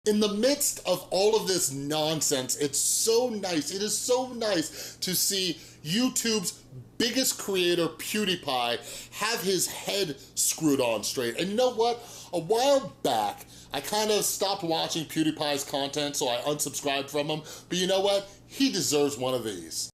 In the midst of all of this nonsense, it's so nice, it is so nice to see YouTube's biggest creator, PewDiePie, have his head screwed on straight. And you know what? A while back, I kind of stopped watching PewDiePie's content, so I unsubscribed from him. But you know what? He deserves one of these.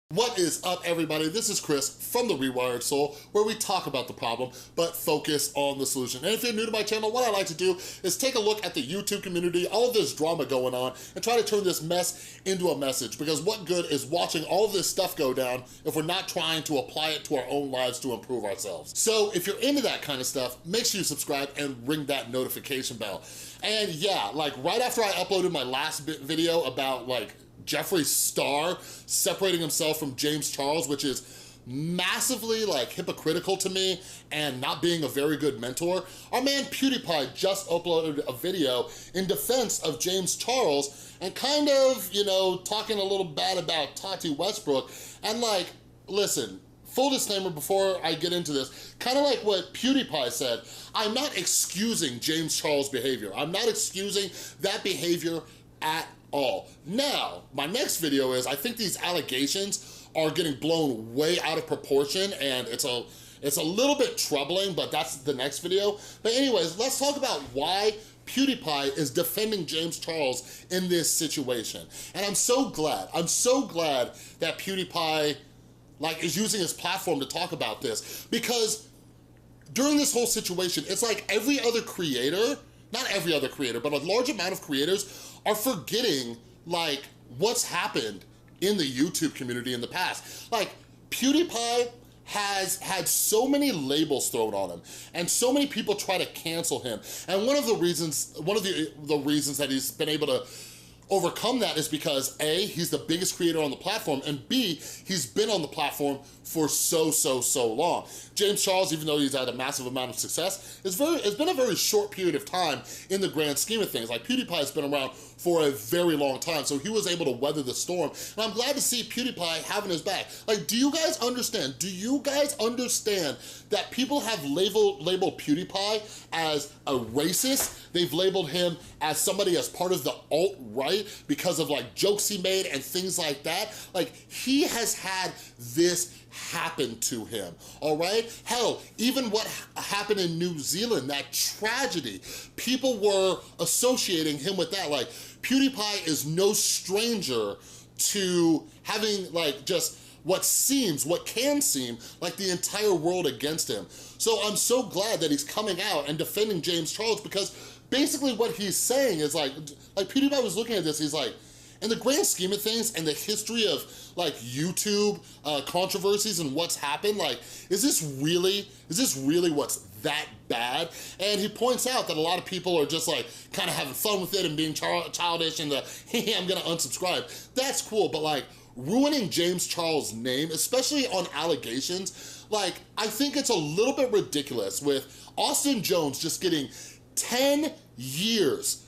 What is up, everybody? This is Chris from The Rewired Soul, where we talk about the problem, but focus on the solution. And if you're new to my channel, what I like to do is take a look at the YouTube community, all of this drama going on, and try to turn this mess into a message. Because what good is watching all of this stuff go down if we're not trying to apply it to our own lives to improve ourselves? So if you're into that kind of stuff, make sure you subscribe and ring that notification bell. And yeah, like right after I uploaded my last video about Jeffree Star separating himself from James Charles, which is massively hypocritical to me and not being a very good mentor, our man PewDiePie just uploaded a video in defense of James Charles and kind of, talking a little bad about Tati Westbrook. And listen, full disclaimer before I get into this, kind of like what PewDiePie said, I'm not excusing James Charles' behavior. I'm not excusing that behavior at all. Now, my next video is, I think these allegations are getting blown way out of proportion, and it's a little bit troubling, but that's the next video. But anyways, let's talk about why PewDiePie is defending James Charles in this situation. And I'm so glad that PewDiePie is using his platform to talk about this, because during this whole situation, it's like every other creator, not every other creator, but a large amount of creators are forgetting what's happened in the YouTube community in the past. PewDiePie has had so many labels thrown on him, and so many people try to cancel him. And one of the reasons that he's been able to overcome that is because A, he's the biggest creator on the platform, and B, he's been on the platform for so long. James Charles, even though he's had a massive amount of success, it's been a very short period of time in the grand scheme of things. PewDiePie's been around for a very long time, so he was able to weather the storm. And I'm glad to see PewDiePie having his back. Do you guys understand? Do you guys understand that people have labeled PewDiePie as a racist? They've labeled him as somebody as part of the alt-right because of jokes he made and things like that. He has had this happen to him, all right? Hell, even what happened in New Zealand, that tragedy, people were associating him with that. PewDiePie is no stranger to having just what can seem like the entire world against him. So I'm so glad that he's coming out and defending James Charles, because basically what he's saying is PewDiePie was looking at this, he's like, in the grand scheme of things and the history of YouTube controversies and what's happened, is this really what's that bad? And he points out that a lot of people are just kind of having fun with it and being childish and hey, I'm gonna unsubscribe. That's cool, but ruining James Charles' name, especially on allegations, I think it's a little bit ridiculous, with Austin Jones just getting 10 years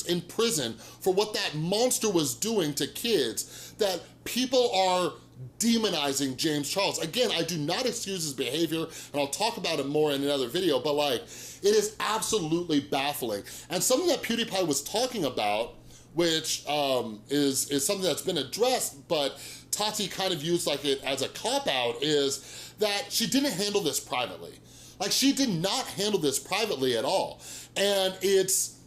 in prison for what that monster was doing to kids, that people are demonizing James Charles. Again, I do not excuse his behavior, and I'll talk about it more in another video, but it is absolutely baffling. And something that PewDiePie was talking about, which is something that's been addressed, but Tati kind of used it as a cop-out, is that she didn't handle this privately. She did not handle this privately at all. And it's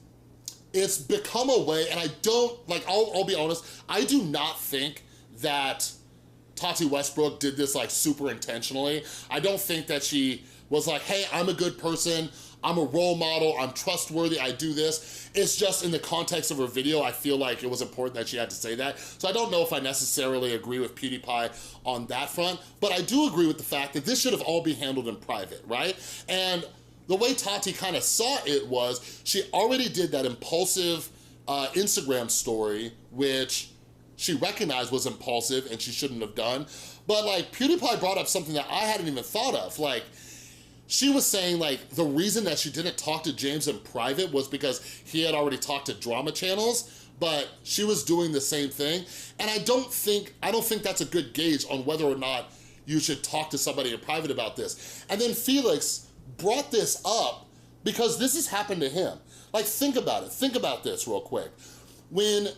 become a way, and I don't, I'll be honest, I do not think that Tati Westbrook did this super intentionally. I don't think that she was hey, I'm a good person, I'm a role model, I'm trustworthy, I do this. It's just in the context of her video, I feel like it was important that she had to say that. So I don't know if I necessarily agree with PewDiePie on that front, but I do agree with the fact that this should have all been handled in private, right? And the way Tati kind of saw it was, she already did that impulsive Instagram story, which she recognized was impulsive and she shouldn't have done. But PewDiePie brought up something that I hadn't even thought of. She was saying the reason that she didn't talk to James in private was because he had already talked to drama channels. but she was doing the same thing. And I don't think that's a good gauge on whether or not you should talk to somebody in private about this. And then Felix brought this up because this has happened to him. Like, think about it. Think about this real quick. When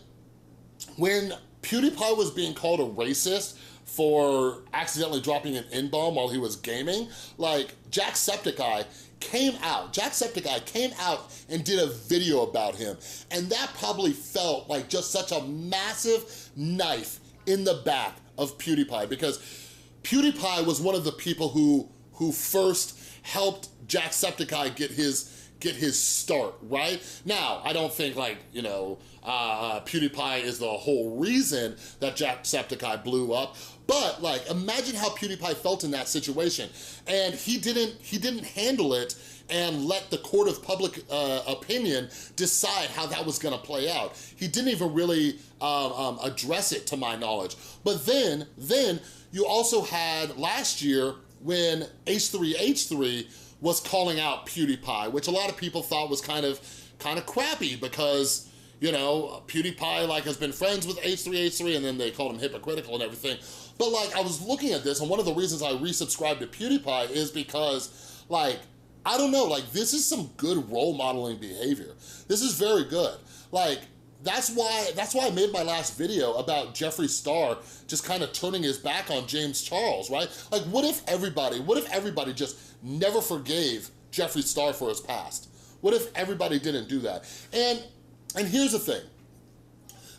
PewDiePie was being called a racist for accidentally dropping an N-bomb while he was gaming, like, Jacksepticeye came out and did a video about him. And that probably felt like just such a massive knife in the back of PewDiePie, because PewDiePie was one of the people who first helped Jacksepticeye get his start, right? Now, I don't think, like, you know, PewDiePie is the whole reason that Jacksepticeye blew up, but like, imagine how PewDiePie felt in that situation. And he didn't handle it and let the court of public opinion decide how that was gonna play out. He didn't even really address it, to my knowledge. But then you also had last year when H3H3 was calling out PewDiePie, which a lot of people thought was kind of crappy because, you know, PewDiePie like has been friends with H3H3 and then they called him hypocritical and everything. But like, I was looking at this and one of the reasons I resubscribed to PewDiePie is because, like, I don't know, like, this is some good role modeling behavior. This is very good. Like, that's why I made my last video about Jeffree Star just kind of turning his back on James Charles, right? Like, what if everybody just never forgave Jeffree Star for his past? What if everybody didn't do that? And here's the thing.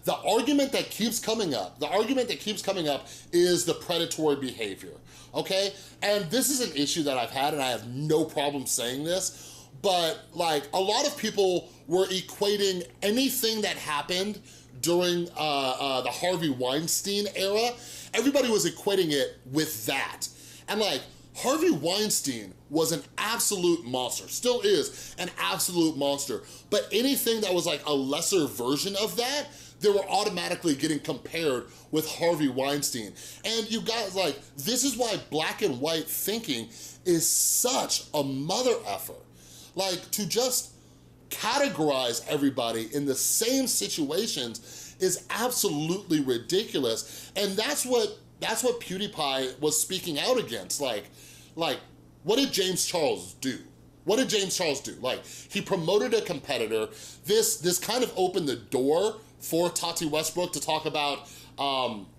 The argument that keeps coming up is the predatory behavior, okay? And this is an issue that I've had, and I have no problem saying this, but like, a lot of people were equating anything that happened during the Harvey Weinstein era, everybody was equating it with that. And like, Harvey Weinstein was an absolute monster, still is an absolute monster, but anything that was like a lesser version of that, they were automatically getting compared with Harvey Weinstein. And you guys, like, this is why black and white thinking is such a mother effer. Like, to just categorize everybody in the same situations is absolutely ridiculous. And that's what PewDiePie was speaking out against. Like, what did James Charles do? What did James Charles do? Like, he promoted a competitor. This kind of opened the door for Tati Westbrook to talk about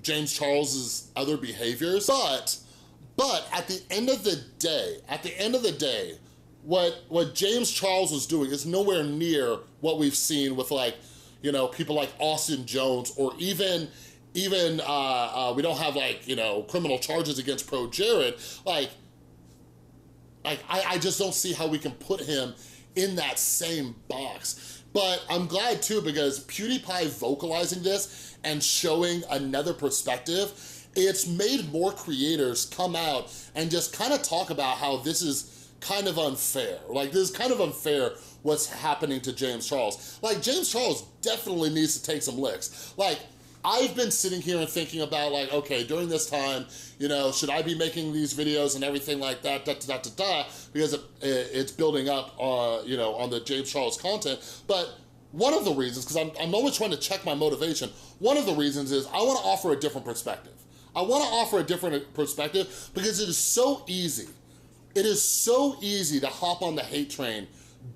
James Charles's other behaviors. But at the end of the day, what James Charles was doing is nowhere near what we've seen with, like, you know, people like Austin Jones, or even we don't have, like, you know, criminal charges against Pro Jared. Like I just don't see how we can put him in that same box. But I'm glad too, because PewDiePie vocalizing this and showing another perspective, it's made more creators come out and just kind of talk about how this is kind of unfair. Like, this is kind of unfair what's happening to James Charles. Like, James Charles definitely needs to take some licks. Like, I've been sitting here and thinking about, like, okay, during this time, you know, should I be making these videos and everything like that, because it's building up, you know, on the James Charles content. But one of the reasons, because I'm always trying to check my motivation, one of the reasons is I want to offer a different perspective. I want to offer a different perspective because it is so easy. It is so easy to hop on the hate train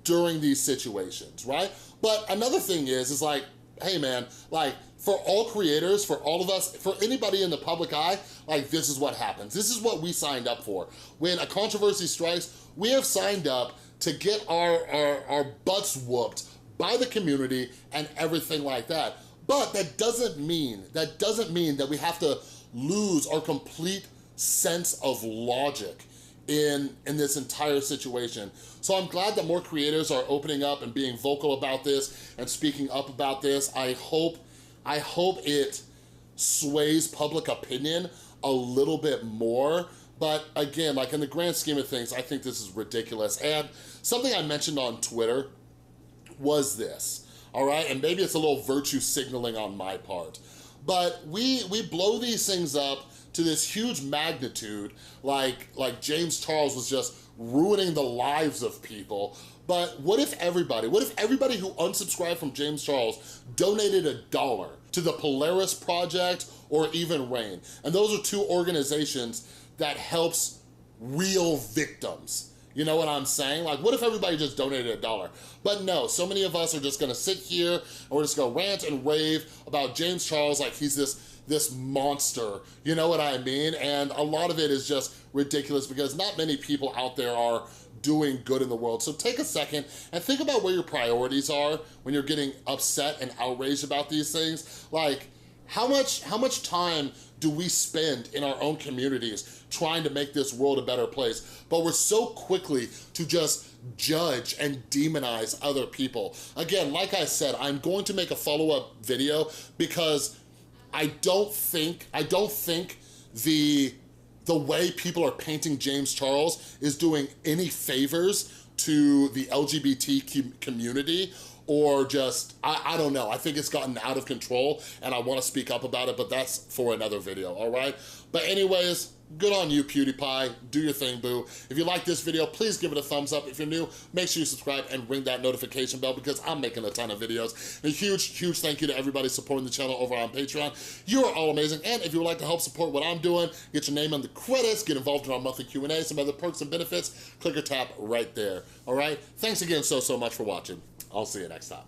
during these situations, right? But another thing is like, hey man, like, for all creators, for all of us, for anybody in the public eye, like, this is what happens. This is what we signed up for. When a controversy strikes, we have signed up to get our butts whooped by the community and everything like that. But that doesn't mean that we have to lose our complete sense of logic in this entire situation. So I'm glad that more creators are opening up and being vocal about this and speaking up about this. I hope it sways public opinion a little bit more. But again, like, in the grand scheme of things, I think this is ridiculous. And something I mentioned on Twitter was this, all right? And maybe it's a little virtue signaling on my part. But we blow these things up to this huge magnitude, like James Charles was just ruining the lives of people. But what if everybody who unsubscribed from James Charles donated $1 to the Polaris Project or even RAIN? And those are two organizations that helps real victims. You know what I'm saying? Like, what if everybody just donated $1? But no, so many of us are just gonna sit here and we're just gonna rant and rave about James Charles like he's this monster, you know what I mean? And a lot of it is just ridiculous because not many people out there are doing good in the world. So take a second and think about where your priorities are when you're getting upset and outraged about these things. Like, how much time do we spend in our own communities trying to make this world a better place? But we're so quickly to just judge and demonize other people. Again, like I said, I'm going to make a follow-up video because I don't think the way people are painting James Charles is doing any favors to the LGBT community, or just, I don't know. I think it's gotten out of control and I wanna speak up about it, but that's for another video, all right? But anyways, good on you, PewDiePie. Do your thing, boo. If you like this video, please give it a thumbs up. If you're new, make sure you subscribe and ring that notification bell because I'm making a ton of videos. And a huge thank you to everybody supporting the channel over on Patreon. You are all amazing. And if you would like to help support what I'm doing, get your name on the credits, get involved in our monthly Q&A, some other perks and benefits, click or tap right there, all right? Thanks again so much for watching. I'll see you next time.